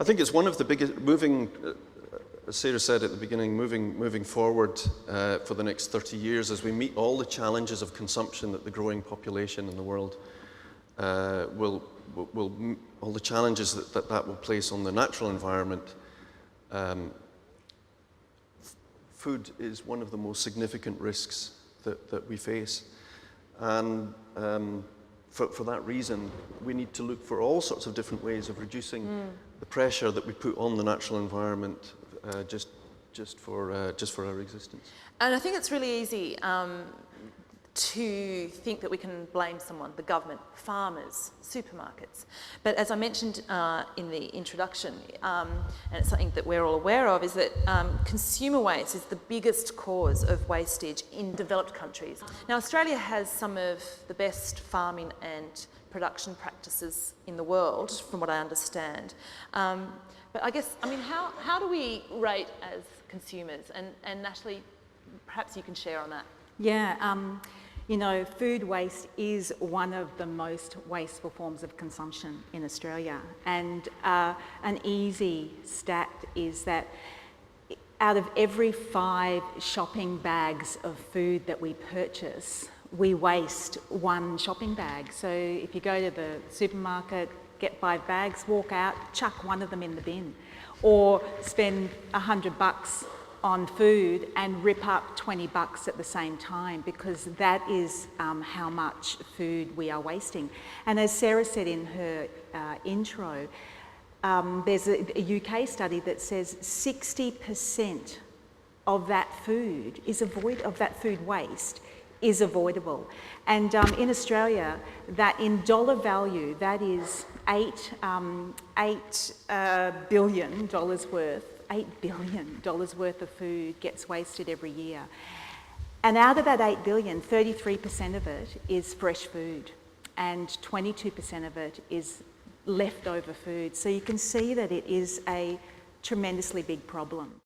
I think it's one of the biggest, as Sarah said at the beginning, moving forward for the next 30 years as we meet all the challenges of consumption that the growing population in the world all the challenges that will place on the natural environment. Food is one of the most significant risks that we face. And for that reason, we need to look for all sorts of different ways of reducing the pressure that we put on the natural environment just for our existence. And I think it's really easy to think that we can blame someone, the government, farmers, supermarkets. But as I mentioned in the introduction, and it's something that we're all aware of, is that consumer waste is the biggest cause of wastage in developed countries. Now, Australia has some of the best farming and production practices in the world, from what I understand. But I guess, how do we rate as consumers? And Natalie, perhaps you can share on that. Yeah, you know, food waste is one of the most wasteful forms of consumption in Australia. And an easy stat is that out of every 5 shopping bags of food that we purchase, we waste 1 shopping bag. So if you go to the supermarket, get 5 bags, walk out, chuck 1 of them in the bin. Or spend $100 on food and rip up $20 at the same time, because that is how much food we are wasting. And as Sarah said in her intro, there's a UK study that says 60% of that food waste is avoidable. And in Australia, that in dollar value, that is $8 billion worth. $8 billion worth of food gets wasted every year. And out of that $8 billion, 33% of it is fresh food and 22% of it is leftover food. So you can see that it is a tremendously big problem.